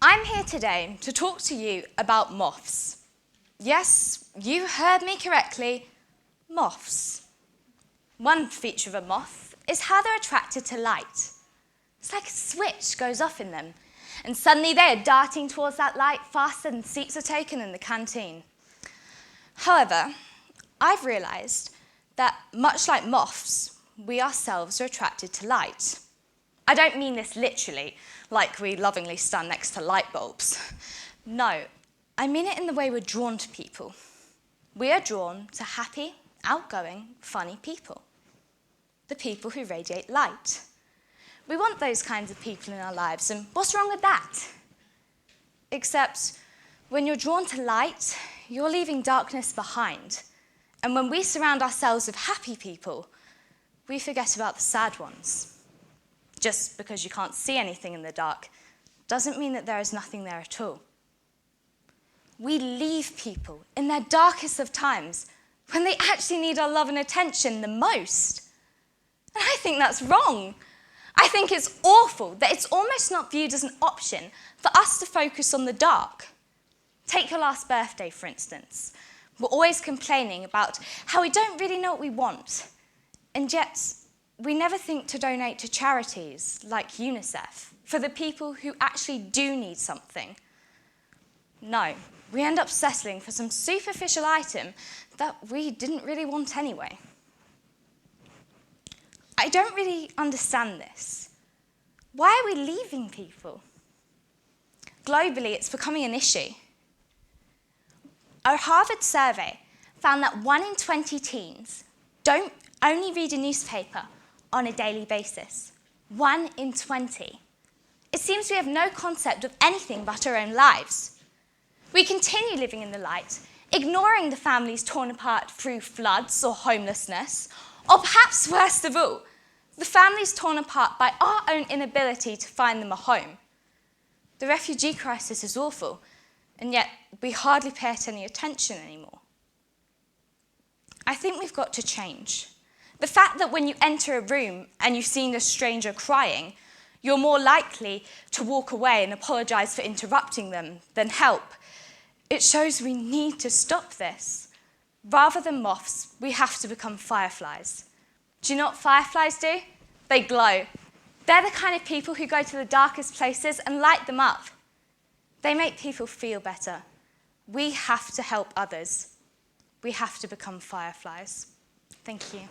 I'm here today to talk to you about moths. Yes, you heard me correctly, moths. One feature of a moth is how they're attracted to light. It's like a switch goes off in them, and suddenly they are darting towards that light faster than seats are taken in the canteen. However, I've realised that much like moths, we ourselves are attracted to light. I don't mean this literally, like we lovingly stand next to light bulbs. No, I mean it in the way we're drawn to people. We are drawn to happy, outgoing, funny people. The people who radiate light. We want those kinds of people in our lives, and what's wrong with that? Except when you're drawn to light, you're leaving darkness behind. And when we surround ourselves with happy people, we forget about the sad ones. Just because you can't see anything in the dark doesn't mean that there is nothing there at all. We leave people in their darkest of times when they actually need our love and attention the most. And I think that's wrong. I think it's awful that it's almost not viewed as an option for us to focus on the dark. Take your last birthday, for instance. We're always complaining about how we don't really know what we want, and yet we never think to donate to charities like UNICEF for the people who actually do need something. No, we end up settling for some superficial item that we didn't really want anyway. I don't really understand this. Why are we leaving people? Globally, it's becoming an issue. A Harvard survey found that 1 in 20 teens don't only read a newspaper on a daily basis. 1 in 20. It seems we have no concept of anything but our own lives. We continue living in the light, ignoring the families torn apart through floods or homelessness, or perhaps worst of all, the families torn apart by our own inability to find them a home. The refugee crisis is awful, and yet we hardly pay it any attention anymore. I think we've got to change. The fact that when you enter a room and you've seen a stranger crying, you're more likely to walk away and apologise for interrupting them than help. It shows we need to stop this. Rather than moths, we have to become fireflies. Do you know what fireflies do? They glow. They're the kind of people who go to the darkest places and light them up. They make people feel better. We have to help others. We have to become fireflies. Thank you.